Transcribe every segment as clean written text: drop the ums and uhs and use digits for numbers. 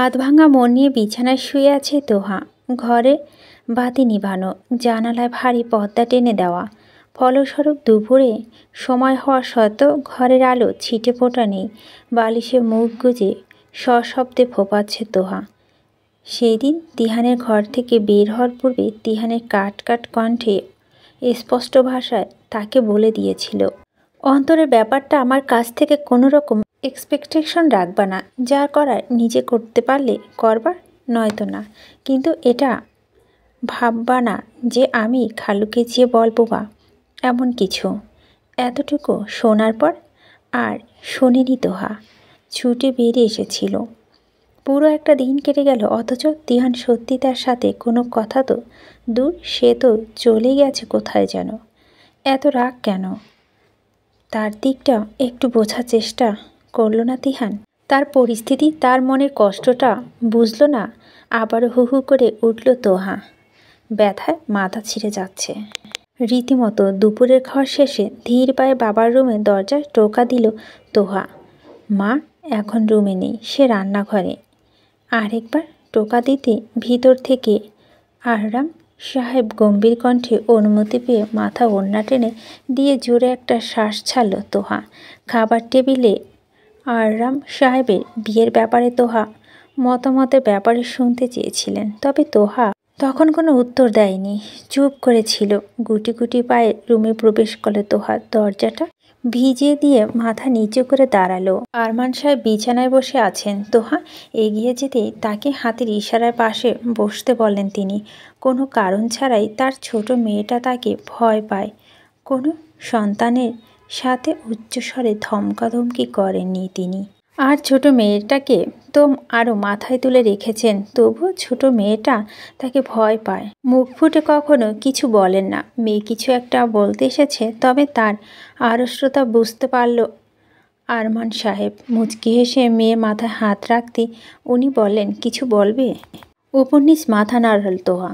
আধভাঙা মন নিয়ে বিছানায় শুয়ে আছে তোহা। ঘরে বাতি নিভানো, জানালায় ভারী পর্দা টেনে দেওয়া। ফলস্বরূপ দুপুরে সময় হওয়া সত্ত্বেও ঘরের আলো ছিটে ফোটা নেই। বালিশে মুখ গুজে সশব্দে ফোপাচ্ছে তোহা। সেই দিন তিহানের ঘর থেকে বের হওয়ার পূর্বে তিহানের কাট কাট কণ্ঠে স্পষ্ট ভাষায় তাকে বলে দিয়েছিল, অন্তরের ব্যাপারটা আমার কাছ থেকে কোনো রকম এক্সপেকটেশন রাখবা না। যা করার নিজে করতে পারলে করবার, নয়তো না। কিন্তু এটা ভাববা না যে আমি খালুকে যে বলবো বা এমন কিছু। এতটুকু শোনার পর আর শোনেনি তোহা। ছুটে বেরিয়ে এসেছিল। পুরো একটা দিন কেটে গেল, অথচ তিহান সত্যি তার সাথে কোনো কথা তো দূর, সে তো চলে গেছে কোথায় যেন। এত রাগ কেন? তার দিকটা একটু বোঝার চেষ্টা করলো না তিহান? তার পরিস্থিতি, তার মনের কষ্টটা বুঝলো না? আবারও হু হু করে উঠল তোহা। ব্যথায় মাথা ছিঁড়ে যাচ্ছে রীতিমতো। দুপুরের খাওয়ার শেষে ধীর পায়ে বাবার রুমে দরজায় টোকা দিল তোহা। মা এখন রুমে নেই, সে রান্নাঘরে। আরেকবার টোকা দিতে ভিতর থেকে আহরাম সাহেব গম্ভীর কণ্ঠে অনুমতি পেয়ে মাথা ওড়না টেনে দিয়ে জোরে একটা শ্বাস ছাড়ল তোহা। খাবার টেবিলে আহরাম সাহেবের বিয়ের ব্যাপারে তোহা মতামতের ব্যাপারে শুনতে চেয়েছিলেন, তবে তোহা তখন কোনো উত্তর দেয়নি, চুপ করেছিল। গুটি গুটি পায়ে রুমে প্রবেশ করলো তোহা। দরজাটা ভিজিয়ে দিয়ে মাথা নিচু করে দাঁড়ালো। আরমান সাহেব বিছানায় বসে আছেন। তোহা এগিয়ে যেতে তাকে হাতের ইশারায় পাশে বসতে বললেন তিনি। কোনো কারণ ছাড়াই তার ছোট মেয়েটা তাকে ভয় পায়। কোনো সন্তানের সাথে উচ্চস্বরে ধমকাধমকি করেননি তিনি। আর ছোট মেয়েটাকে তো আরও মাথায় তুলে রেখেছেন, তবুও ছোট মেয়েটা তাকে ভয় পায়। মুখ ফুটে কখনো কিছু বলেন না। মেয়ে কিছু একটা বলতে এসেছে, তবে তার আড়ষ্টতা বুঝতে পারল আরমান সাহেব। মুচকি হেসে মেয়ে মাথায় হাত রাখতে উনি বললেন, কিছু বলবে? উপন্যাস মাথা নাড়ল তোহা,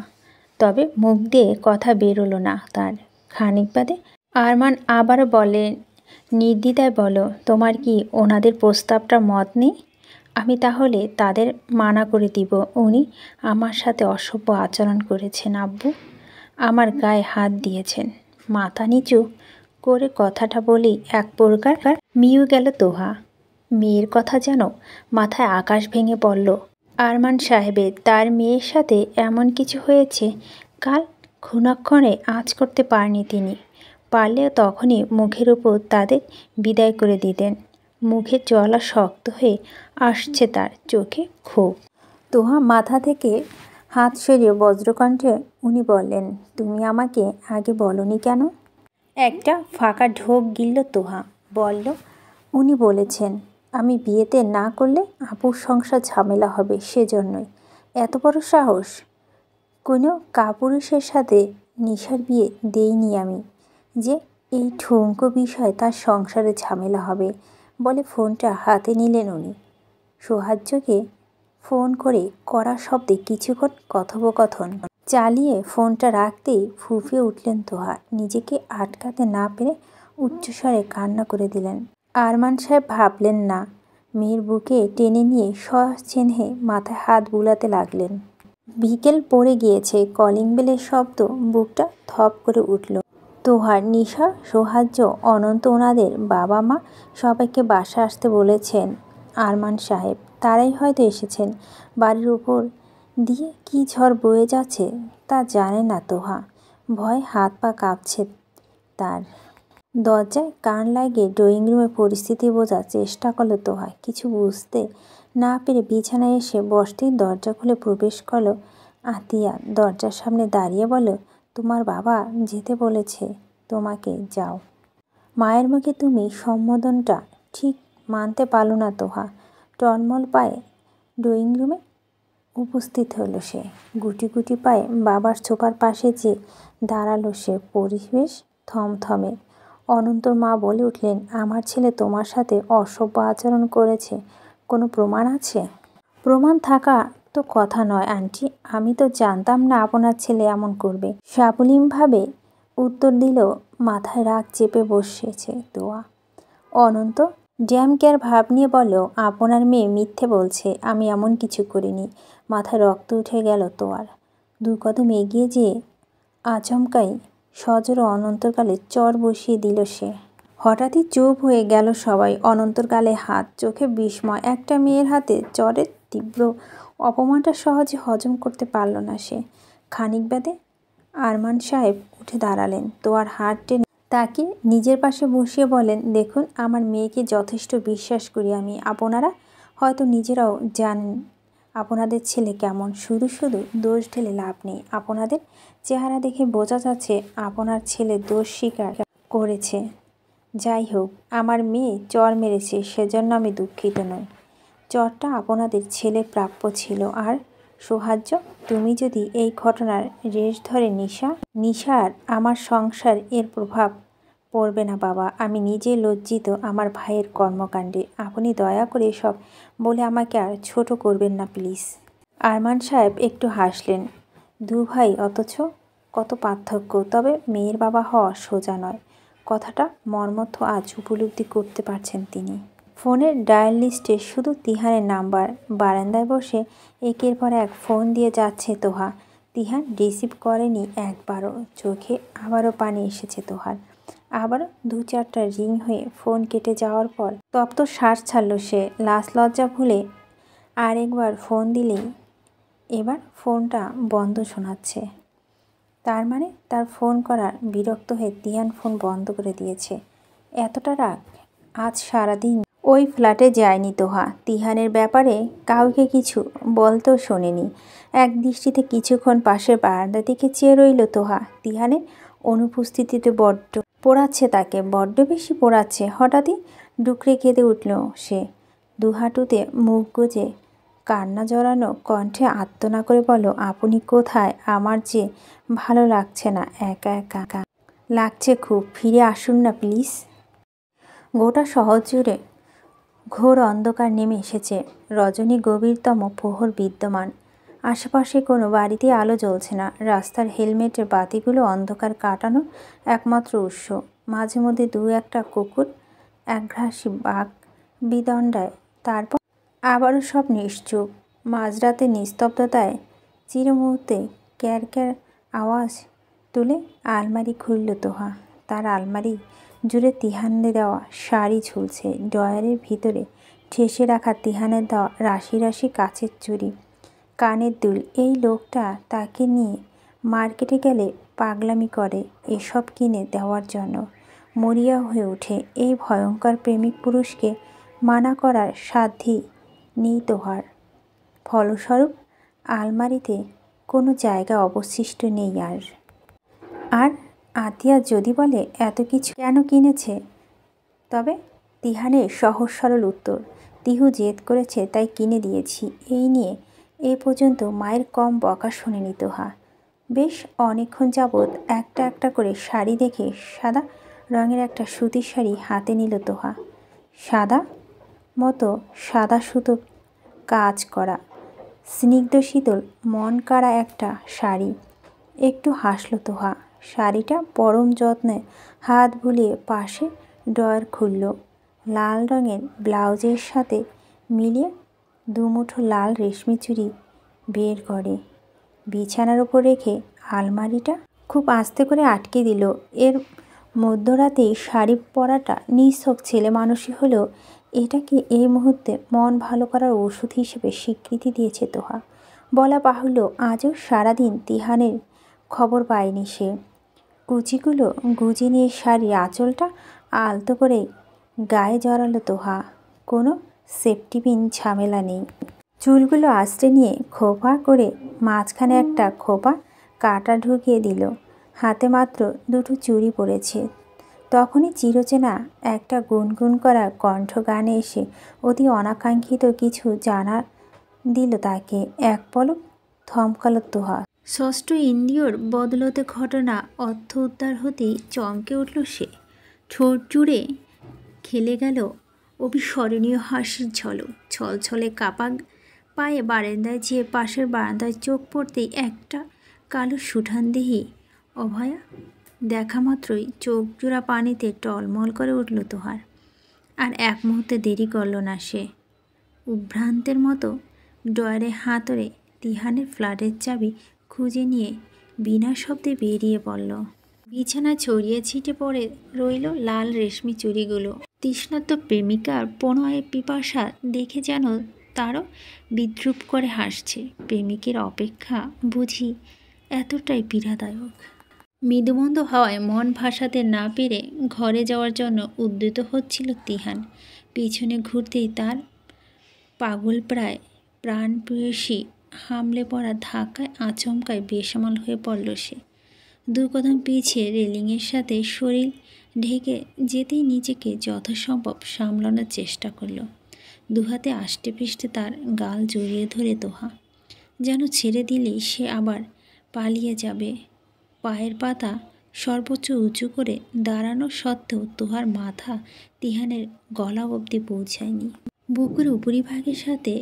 তবে মুখ দিয়ে কথা বেরোলো না তার। খানিক বাদে আরমান আবারও বলেন, নির্দ্বিধায় বলো, তোমার কি ওনাদের প্রস্তাবটা মত নেই? আমি তাহলে তাদের মানা করে দিব। উনি আমার সাথে অসভ্য আচরণ করেছেন আব্বু, আমার গায়ে হাত দিয়েছেন। মাথা নিচু করে কথাটা বলেই এক প্রকার মিউ গেল তোহা। মেয়ের কথা যেন মাথায় আকাশ ভেঙে পড়ল আরমান সাহেবের। তার মেয়ের সাথে এমন কিছু হয়েছে কাল ক্ষণক্ষণে আঁচ করতে পারেনি তিনি। পারলে তখনই মুখের উপর তাদের বিদায় করে দিতেন। মুখের জলা শক্ত হয়ে আসছে তার, চোখে ক্ষোভ। তোহা মাথা থেকে হাত সরিয়ে বজ্রকণ্ঠে উনি বললেন, তুমি আমাকে আগে বলনি কেন? একটা ফাঁকা ঢোক গিলল তোহা। বলল, উনি বলেছেন আমি বিয়েতে না করলে আপুর সংসার ঝামেলা হবে, সেজন্যই। এত বড় সাহস! কোনো কাপুরুষের সাথে নিশার বিয়ে দেইনি আমি যে এই ঠুনকো বিষয়ে তার সংসারে ঝামেলা হবে। বলে ফোনটা হাতে নিলেন উনি। সৌহার্যকে ফোন করে কড়া শব্দে কিছুক্ষণ কথোপকথন চালিয়ে ফোনটা রাখতেই ফুঁফিয়ে উঠলেন তোহা। নিজেকে আটকাতে না পেরে উচ্চস্বরে কান্না করে দিলেন। আরমান সাহেব ভাবলেন না, মেয়ের বুকে টেনে নিয়ে সচিহ্নে মাথায় হাত বুলাতে লাগলেন। বিকেল পড়ে গিয়েছে, কলিং বেলের শব্দ বুকটা থপ করে উঠল তোহার। নিশা, সৌহার্য, অনন্ত, ওনাদের বাবা মা সবাইকে বাসা আসতে বলেছেন আরমান সাহেব। তারাই হয়তো এসেছেন। বাড়ির উপর দিয়ে কী ঝড় বয়ে যাচ্ছে তা জানে না তোহা। ভয়ে হাত পা কাঁপছে তার। দরজায় কান লাগিয়ে ড্রয়িং রুমের পরিস্থিতি বোঝার চেষ্টা করল তোহা। কিছু বুঝতে না পেরে বিছানায় এসে বসতেই দরজা খুলে প্রবেশ করল আতিয়া। দরজার সামনে দাঁড়িয়ে বলল, তোমার বাবা যেতে বলেছে তোমাকে, যাও। মায়ের মুখে তুমি সম্বোধনটা ঠিক মানতে পারল না তোহা। টলমল পায়ে ড্রয়িং রুমে উপস্থিত হলো সে। গুটি গুটি পায়ে বাবার সোফার পাশে যে দাঁড়ালো সে। পরিবেশ থমথমে। অনন্তর মা বলে উঠলেন, আমার ছেলে তোমার সাথে অসভ্য আচরণ করেছে, কোনো প্রমাণ আছে? প্রমাণ থাকা তো কথা নয় আন্টি, আমি তো জানতাম না আপনার ছেলে এমন করবে। সাবলীলভাবে উত্তর দিল। মাথায় রাগ চেপে বসেছে তোয়া। অনন্ত ড্যামকেয়ার ভাব নিয়ে বলল, আপনার মেয়ে মিথ্যে বলছে, আমি এমন কিছু করিনি। মাথায় রক্ত উঠে গেল তোয়ার। 2 কদম এগিয়ে যেয়ে আচমকাই সজোরে অনন্তকালে চর বসিয়ে দিল সে। হঠাৎই চুপ হয়ে গেল সবাই। অনন্তর গালে হাত, চোখে বিস্ময়। একটা মেয়ের হাতে চরের তীব্র অপমানটা সহজে হজম করতে পারল না সে। খানিক বাদে আরমান সাহেব উঠে দাঁড়ালেন। তোয়ার হাত টেনে তাকে নিজের পাশে বসিয়ে বলেন, দেখুন, আমার মেয়েকে যথেষ্ট বিশ্বাস করি আমি। আপনারা হয়তো নিজেরাও জানেন আপনাদের ছেলে কেমন। শুধু শুধু দোষ ঢেলে লাভ নেই। আপনাদের চেহারা দেখে বোঝা যাচ্ছে আপনার ছেলে দোষ স্বীকার করেছে। যাই হোক, আমার মেয়ে চর মেরেছে, সেজন্য আমি দুঃখিত নই। চরটা আপনাদের ছেলের প্রাপ্য ছিল। আর সৌহার্য, তুমি যদি এই ঘটনার রেশ ধরে নিশার আমার সংসার এর প্রভাব পড়বে না বাবা। আমি নিজে লজ্জিত আমার ভাইয়ের কর্মকাণ্ডে। আপনি দয়া করে এসব বলে আমাকে আর ছোট করবেন না প্লিজ। আরমান সাহেব একটু হাসলেন। 2 ভাই অথচ কত পার্থক্য। তবে মেয়ের বাবা হওয়া সোজা নয়, কথাটা মর্মর্থ আজ উপলব্ধি করতে পারছেন তিনি। ফোনের ডায়াল লিস্টে শুধু তিহানের নাম্বার। বারান্দায় বসে একের পর এক ফোন দিয়ে যাচ্ছে তোহা। তিহান রিসিভ করেনি একবারও। চোখে আবারও পানি এসেছে তোহার। আবারও 2-4টা রিং হয়ে ফোন কেটে যাওয়ার পর তপ্ত শ্বাস ছাড়ল সে। লাজ লজ্জা ভুলে আরেকবার ফোন দিলেই এবার ফোনটা বন্ধ শোনাচ্ছে। তার মানে তার ফোন করার বিরক্ত হয়ে তিহান ফোন বন্ধ করে দিয়েছে। এতটা রাগ! আজ সারাদিন ওই ফ্ল্যাটে যায়নি তোহা। তিহানের ব্যাপারে কাউকে কিছু বলতেও শোনেনি। এক দৃষ্টিতে কিছুক্ষণ পাশের বারান্দা দিকে চেয়ে রইল তোহা। তিহানের অনুপস্থিতিতে বড্ড পোড়াচ্ছে তাকে, বড্ড বেশি পোড়াচ্ছে। হঠাৎই ডুকরে কেঁদে উঠল সে। 2 হাঁটুতে মুখ গুজে কান্না জড়ানো কণ্ঠে আর্তনা করে বলল, আপনি কোথায়? আমার যে ভালো লাগছে না, একা একা লাগছে খুব। ফিরে আসুন না প্লিজ। গোটা শহর জুড়ে ঘোর অন্ধকার নেমে এসেছে। রজনী গভীরতম প্রহর বিদ্যমান। আশেপাশে কোনো বাড়িতে আলো জ্বলছে না। রাস্তার হেলমেটের বাতিগুলো অন্ধকার কাটানোর একমাত্র উৎস। মাঝে মধ্যে 2-1টা কুকুর, একঘ্রাসী বাঘ বিদণ্ডায়। তারপর আবারও সব নিশ্চুপ। মাঝরাতে নিস্তব্ধতায় চিরমুহূর্তে ক্যার ক্যার আওয়াজ তুলে আলমারি খুলল তোহা। তার আলমারি জুড়ে তিহানের দেওয়া শাড়ি ঝুলছে। ড্রয়ারের ভিতরে ঠেসে রাখা তিহানের দেওয়া রাশি রাশি কাচের চুড়ি, কানের দুল। এই লোকটা তাকে নিয়ে মার্কেটে গেলে পাগলামি করে এসব কিনে দেওয়ার জন্য। মরিয়া হয়ে ওঠে। এই ভয়ঙ্কর প্রেমিক পুরুষকে মানা করার সাধ্যই নেই তোহার। ফলস্বরূপ আলমারিতে কোনো জায়গা অবশিষ্ট নেই আর। আর আতিয়া যদি বলে এত কিছু কেন কিনেছে, তবে তিহানের সহজ সরল উত্তর, তিহু জেদ করেছে তাই কিনে দিয়েছি। এই নিয়ে এ পর্যন্ত মায়ের কম বকা শোনেনি তোহা। বেশ অনেকক্ষণ যাবৎ একটা একটা করে শাড়ি দেখে সাদা রঙের একটা সুতির শাড়ি হাতে নিল তোহা। সাদা মতো সাদা সুতো কাজ করা, স্নিগ্ধ শীতল মন কাড়া একটা শাড়ি। একটু হাসল তোহা। শাড়িটা পরম যত্নে হাত বুলিয়ে পাশে ড্রয়ার খুলল। লাল রঙের ব্লাউজের সাথে মিলিয়ে 2 মুঠো লাল রেশমি চুড়ি বের করে বিছানার উপর রেখে আলমারিটা খুব আস্তে করে আটকে দিল। এর মধ্যরাতেই শাড়ি পরাটা নিছক ছেলে মানুষই হলেও এটাকে এই মুহূর্তে মন ভালো করার ওষুধ হিসেবে স্বীকৃতি দিয়েছে তোহা। বলা বাহুল্য, আজও সারাদিন তিহানের খবর পায়নি সে। কুচিগুলো গুজে নিয়ে শাড়ির আঁচলটা আলতো করে গায়ে জড়ালো তোহা। কোনো সেফটি পিন ঝামেলা নেই। চুলগুলো আঁচড়ে নিয়ে খোপা করে মাঝখানে একটা খোপা কাটা ঢুকিয়ে দিল। হাতে মাত্র 2টো চুড়ি পড়েছে। তখনই চিরচেনা একটা গুনগুন করা কণ্ঠ গানে এসে অতি অনাকাঙ্ক্ষিত কিছু জানা দিল তাকে। এক পলক থমকাল তোহা। ষষ্ঠ ইন্দ্রিয়র বদলতে ঘটনা অর্থ উদ্ধার হতেই চমকে উঠল সে। ঠোঁট জুড়ে খেলে গেল অবিস্মরণীয় হাসির ঝলক। ছলছলে কাপা পায়ে বারান্দায় যেয়ে পাশের বারান্দায় চোখ পড়তেই একটা কালো সুঠানদেহী অভয়া দেখা মাত্রই চোখ জোড়া পানিতে টলমল করে উঠল তোহার। আর এক মুহূর্তে দেরি করল না সে। উদ্ভ্রান্তের মতো ড্রয়ারে হাতড়ে তিহানের ফ্ল্যাটের চাবি খুঁজে নিয়ে বিনা শব্দে বেরিয়ে পড়ল। বিছানায় ছড়িয়ে ছিটে পড়ে রইল লাল রেশমি চুড়িগুলো। তৃষ্ণার্ত প্রেমিকার প্রণয়ের পিপাসা দেখে যেন তারও বিদ্রুপ করে হাসছে। প্রেমিকের অপেক্ষা বুঝি এতটাই পীড়াদায়ক। মৃদুমন্দ হওয়ায় মন ভাসাতে না পেরে ঘরে যাওয়ার জন্য উদ্যত হচ্ছিল তিহান। পিছনে ঘুরতেই তার পাগলপ্রায় প্রাণপ্রেয়সী হামলে পড়া ধাক্কায় আচমকায় বেসামাল হয়ে পড়ল সে। দু কদম পিছিয়ে রেলিংয়ের সাথে শরীর ঢেকে যেতেই নিজেকে যথাসম্ভব সামলানোর চেষ্টা করল। দুহাতে আষ্টে পৃষ্ঠে তার গাল জড়িয়ে ধরে তোহা, যেন ছেড়ে দিলেই সে আবার পালিয়ে যাবে। পায়ের পাতা সর্বোচ্চ উঁচু করে দাঁড়ানো সত্ত্বেও তোহার মাথা তিহানের গলা অবধি পৌঁছায়নি। বুকের উপরিভাগের সাথে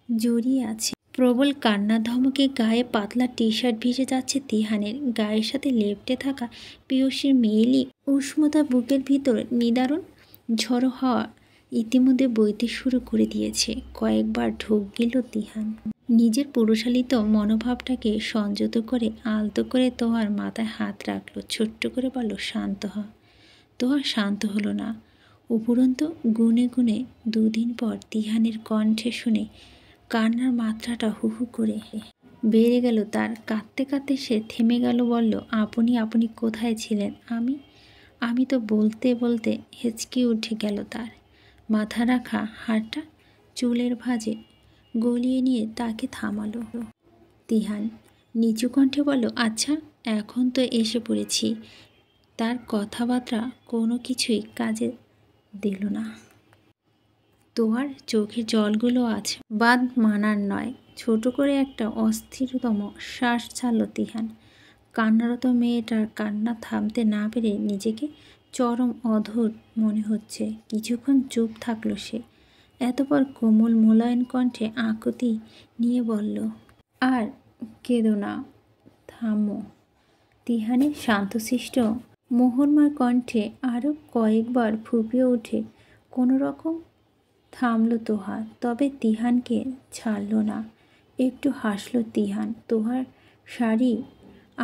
জড়িয়ে আছে। প্রবল কান্নার ধমকে গায়ে পাতলা টি শার্ট ভিজে যাচ্ছে তিহানের। গায়ের সাথে লেপ্টে থাকা পিয়সীর মেয়েলি উষ্ণতা বুকের ভিতর নিদারুণ ঝড়ো হওয়া ইতিমধ্যে বইতে শুরু করে দিয়েছে। কয়েকবার ঢোক গেল তিহান। নিজের পুরুষালিত মনোভাবটাকে সংযত করে আলতো করে তোহার মাথায় হাত রাখলো। ছোট্ট করে বলল, শান্ত হ। তোহা শান্ত হলো না। উপরন্তু গুনে গুনে দুদিন পর তিহানের কণ্ঠে শুনে কান্নার মাত্রাটা হু হু করে বেড়ে গেল তার। কাঁদতে কাঁদতে সে থেমে গেল, বলল, আপনি আপনি কোথায় ছিলেন? আমি তো বলতে বলতে হেঁচকি উঠে গেল তার। মাথা রাখা হাড়টা চুলের ভাঁজে গলিয়ে নিয়ে তাকে থামালো। তিহান নিচু কণ্ঠে বলল, আচ্ছা এখন তো এসে পড়েছি। তার কথাবার্তা কোনো কিছুই কাজে দিল না। তোহার চোখের জলগুলো আছে বাদ মানার নয়। ছোট করে একটা অস্থিরতম শ্বাস ছাড়ল তিহান। কান্নারত মেয়েটার কান্না থামতে না পেরে নিজেকে চরম অধৈর্য মনে হচ্ছে। কিছুক্ষণ চুপ থাকলো সে। এতপর কোমল মোলায়েম কণ্ঠে আকুতি নিয়ে বলল, আর কেঁদো না, থামো। তিহানের শান্তশিষ্ট মোহনময় কণ্ঠে আরও কয়েকবার ফুঁপিয়ে উঠে কোনো রকম থামল তোহা। তবে তিহানকে ছাড়ল না। একটু হাসল তিহান। তোহার শাড়ি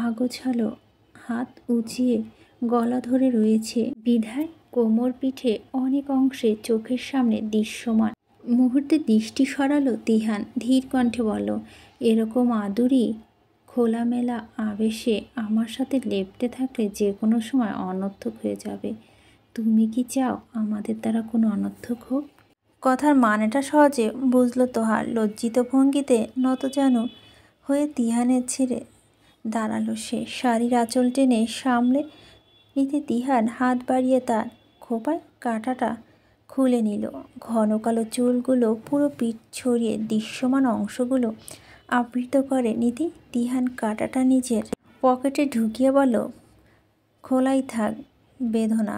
আগোছালো, হাত উঁচিয়ে গলা ধরে রয়েছে বিধায় কোমর পিঠে অনেক অংশে চোখের সামনে দৃশ্যমান। মুহূর্তে দৃষ্টি সরালো তিহান। ধীর কণ্ঠে বলল, এরকম আদুরি খোলামেলা আবেশে আমার সাথে লেপ্টে থাকলে যে কোনো সময় অনর্থক হয়ে যাবে। তুমি কি চাও আমাদের দ্বারা কোনো অনর্থক হোক? কথার মানেটা সহজে বুঝল তোহার। লজ্জিত ভঙ্গিতে নতজানু হয়ে তিহানের ছেড়ে দাঁড়ালো সে। শাড়ির আঁচল টেনে সামলে নিতে তিহান হাত বাড়িয়ে তার খোঁপায় কাঁটাটা খুলে নিল। ঘন কালো চুলগুলো পুরো পিঠ ছড়িয়ে দৃশ্যমান অংশগুলো আবৃত করে নিতে তিহান কাঁটাটা নিজের পকেটে ঢুকিয়ে বলল, খোলাই থাক, বেঁধো না।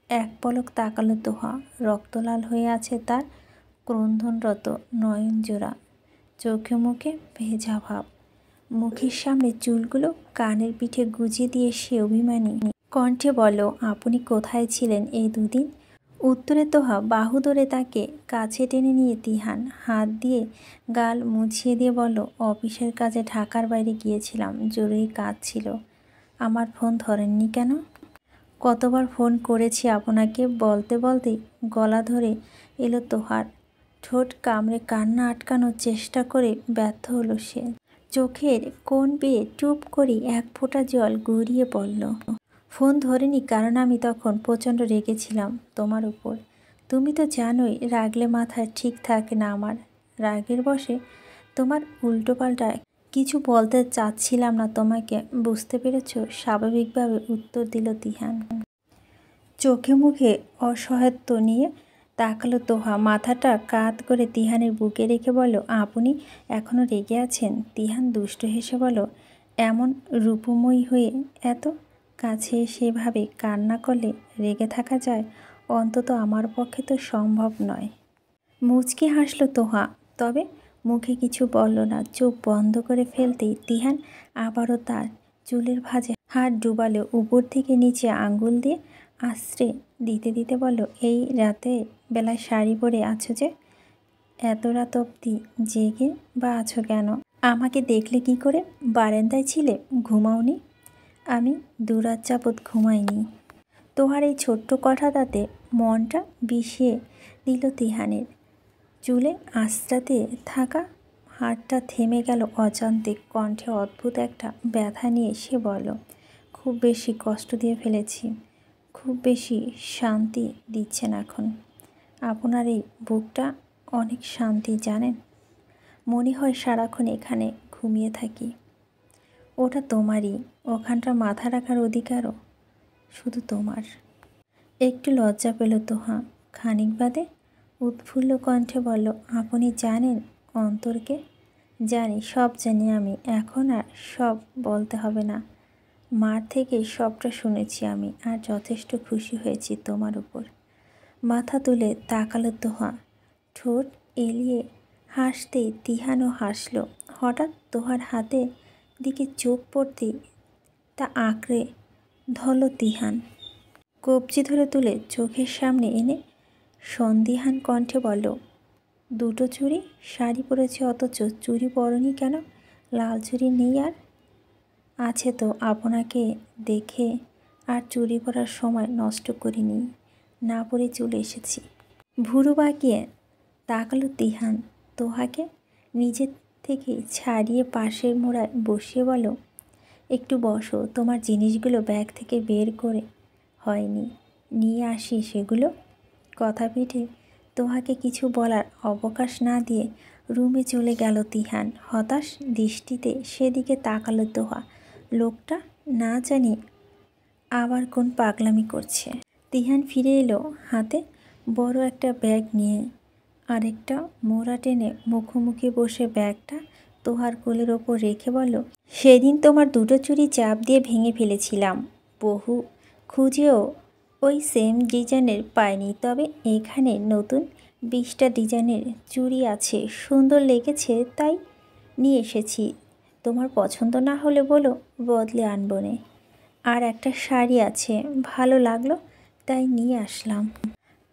এক পলক তাকালো তোহা। রক্তলাল হয়ে আছে তার ক্রন্দনরত নয়নজোড়া। চোখে মুখে ভেজা ভাব। মুখের সামনে চুলগুলো কানের পিঠে গুজে দিয়ে সে অভিমানী কণ্ঠে বলল, আপনি কোথায় ছিলেন এই দুদিন? উত্তরে তোহা বাহু ধরে তাকে কাছে টেনে নিয়ে তিহান হাত দিয়ে গাল মুছিয়ে দিয়ে বলল, অফিসের কাজে ঢাকার বাইরে গিয়েছিলাম, জরুরি কাজ ছিল। আমার ফোন ধরেননি কেন? কতবার ফোন করেছি আপনাকে। বলতে বলতেই গলা ধরে এলো তোহার। ঠোঁট কামড়ে কান্না আটকানোর চেষ্টা করে ব্যর্থ হলো সে। চোখের কোণ বেয়ে টুপ করে এক ফোঁটা জল গড়িয়ে পড়ল। ফোন ধরিনি কারণ আমি তখন প্রচণ্ড রেগেছিলাম তোমার উপর। তুমি তো জানোই রাগলে মাথা ঠিক থাকে না আমার। রাগের বশে তোমার উল্টোপাল্টা কিছু বলতে চাচ্ছিলাম না তোমাকে, বুঝতে পেরেছ? স্বাভাবিকভাবে উত্তর দিল তিহান। চোখে মুখে অসহায়ত্ব নিয়ে তাকালো তোহা। মাথাটা কাত করে তিহানের বুকে রেখে বলল, আপনি এখনও রেগে আছেন? তিহান দুষ্ট হেসে বলল, এমন রূপময়ী হয়ে এত কাছে সেভাবে কান্না করলে রেগে থাকা যায়? অন্তত আমার পক্ষে তো সম্ভব নয়। মুচকি হাসল তোহা, তবে মুখে কিছু বলল না। চোখ বন্ধ করে ফেলতেই তিহান আবারও তার চুলের ভাঁজে হাত ডুবালো। উপর থেকে নিচে আঙ্গুল দিয়ে আশ্রে দিতে দিতে বলল, এই রাতে বেলায় শাড়ি পরে আছো যে? এত রাত অবধি জেগে বা আছো কেন? আমাকে দেখলে কি করে? বারান্দায় ছিলে, ঘুমাওনি? আমি দুরাত যাবৎ ঘুমাইনি। তোহার এই ছোট্ট কথাটাতে মনটা বিষিয়ে দিল তিহানের। চুলে আঁচড়াতে থাকা হাতটা থেমে গেল অজান্তে। কণ্ঠে অদ্ভুত একটা ব্যথা নিয়ে সে বলল, খুব বেশি কষ্ট দিয়ে ফেলেছি, খুব বেশি শান্তি দিচ্ছেন এখন। আপনার এই বুকটা অনেক শান্তি জানেন, মনে হয় সারাক্ষণ এখানে ঘুমিয়ে থাকি। ওটা তোমারই, ওখানটা মাথা রাখার অধিকারও শুধু তোমার। একটু লজ্জা পেল তোহা। খানিক বাদে উৎফুল্ল কণ্ঠে বলল, আপনি জানেন অন্তরকে? জানি, সব জানি আমি। এখন আর সব বলতে হবে না। মার থেকে সবটা শুনেছি আমি, আর যথেষ্ট খুশি হয়েছি তোমার উপর। মাথা তুলে তাকালো তোহা। ঠোঁট এলিয়ে হাসতেই তিহানও হাসল। হঠাৎ তোহার হাতে দিকে চোখ পড়তেই তা আঁকড়ে ধরল তিহান। কবজি ধরে তুলে চোখের সামনে এনে সন্দিহান কণ্ঠে বলল, দুটো চুড়ি শাড়ি পরেছে অথচ চুড়ি পরনি কেন? লাল চুড়ি নেই আর? আছে তো, আপনাকে দেখে আর চুড়ি পরার সময় নষ্ট করিনি, না পরে চলে এসেছি। ভুরু বাঁকিয়ে তাকালো তিহান তোহাকে নিজের থেকে ছাড়িয়ে পাশের মোড়ায় বসিয়ে বলল, একটু বসো, তোমার জিনিসগুলো ব্যাগ থেকে বের করে হয়নি, নিয়ে আসি সেগুলো। কথা পিঠে তোহাকে কিছু বলার অবকাশ না দিয়ে রুমে চলে গেল তিহান। হতাশ দৃষ্টিতে সেদিকে তাকালো তোহা। লোকটা না জানি আবার কোন পাগলামি করছে। তিহান ফিরে এলো হাতে বড় একটা ব্যাগ নিয়ে। আরেকটা মোড়া টেনে মুখোমুখি বসে ব্যাগটা তোহার কোলের ওপর রেখে বলল, সেদিন তোমার দুটো চুড়ি চাপ দিয়ে ভেঙে ফেলেছিলাম, বহু খুঁজেও ওই সেম ডিজাইনের পাইনি, তবে এখানে নতুন 20টা ডিজাইনের চুড়ি আছে, সুন্দর লেগেছে তাই নিয়ে এসেছি। তোমার পছন্দ না হলে বলো, বদলে আনবো নে। আর একটা শাড়ি আছে, ভালো লাগলো তাই নিয়ে আসলাম।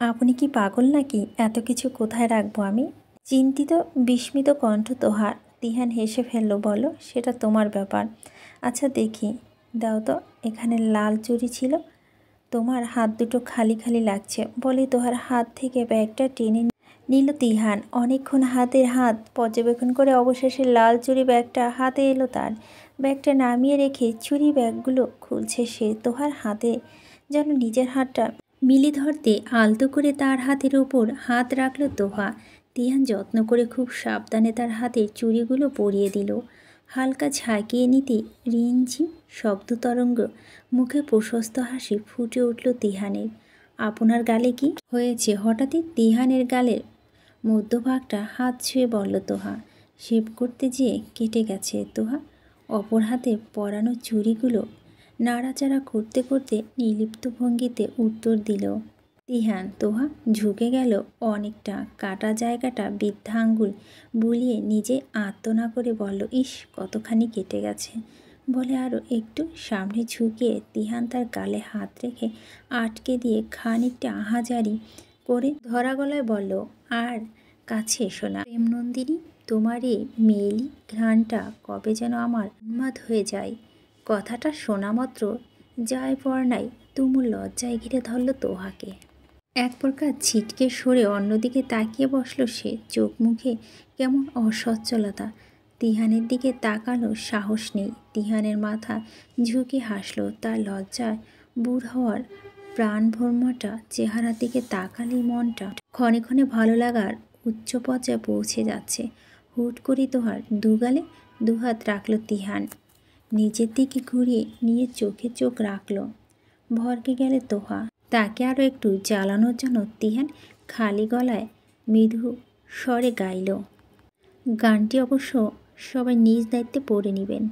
আপনি কি পাগল নাকি? এত কিছু কোথায় রাখবো আমি? চিন্তিত বিস্মিত কণ্ঠ তোহার। তিহান হেসে ফেলল, বলো, সেটা তোমার ব্যাপার। আচ্ছা দেখি, দাও তো, এখানে লাল চুড়ি ছিল, তোমার হাত দুটো খালি খালি লাগছে। বলে তোহার হাত থেকে ব্যাগটা টেনে নিল তিহান। অনেকক্ষণ হাতের হাত পর্যবেক্ষণ করে অবশেষে লাল চুড়ি ব্যাগটা হাতে এলো তার। ব্যাগটা নামিয়ে রেখে চুড়ি ব্যাগগুলো খুলছে সে। তোহার হাতে যেন নিজের হাতটা মিলি ধরতে আলতো করে তার হাতের ওপর হাত রাখল তোহা। তিহান যত্ন করে খুব সাবধানে তার হাতে চুড়িগুলো পরিয়ে দিল। হালকা ঝাঁকিয়ে নিতে রিনঝিম শব্দ তরঙ্গ, মুখে প্রশস্ত হাসি ফুটে উঠল তিহানের। আপনার গালে কি হয়েছে? হঠাৎই তিহানের গালের মধ্যভাগটা হাত ছুঁয়ে বলল তোহা। শেভ করতে যেয়ে কেটে গেছে। তোহা অপর হাতে পরানো চুড়িগুলো নাড়াচাড়া করতে করতে নির্লিপ্ত ভঙ্গিতে উত্তর দিল। তিহান। তোহা ঝুঁকে গেল অনেকটা, কাটা জায়গাটা বৃদ্ধা আঙ্গুল বুলিয়ে নিজে আর্তনা করে বলল, ইস, কতখানি কেটে গেছে। বলে আরও একটু সামনে ঝুঁকিয়ে তিহান তার গালে হাত রেখে আটকে দিয়ে খানিকটা আহাজারি করে ধরা গলায় বলল, আর কাছে এসো না প্রেমনন্দিনী, তোমার এই মেয়েলি ঘ্রাণটা কবে যেন আমার উন্মাদ হয়ে যায়। কথাটা শোনা মাত্র যায় পর্ণায় তুমুল লজ্জায় ঘিরে ধরল তোহাকে। এক প্রকার ছিটকে সরে অন্যদিকে তাকিয়ে বসল সে। চোখ মুখে কেমন অসচ্ছলতা। তিহানের দিকে তাকানোর সাহস নেই। তিহানের মাথা ঝুঁকে হাসল। তার লজ্জায় বুড় হওয়ার প্রাণভর্মটা চেহারার দিকে তাকালেই মনটা ক্ষণে ক্ষণে ভালো লাগার উচ্চ পর্যায়ে পৌঁছে যাচ্ছে। হুট করে তোহার দুগালে দুহাত রাখল তিহান। নিজের দিকে ঘুরিয়ে নিয়ে চোখে চোখ রাখল। ভরকে গেলে তোহা। তাকে আরও একটু জ্বালানোর জন্য তিহান খালি গলায় মৃদু স্বরে গাইল। গানটি অবশ্য সবাই নিজ দায়িত্বে পড়ে নেবেন।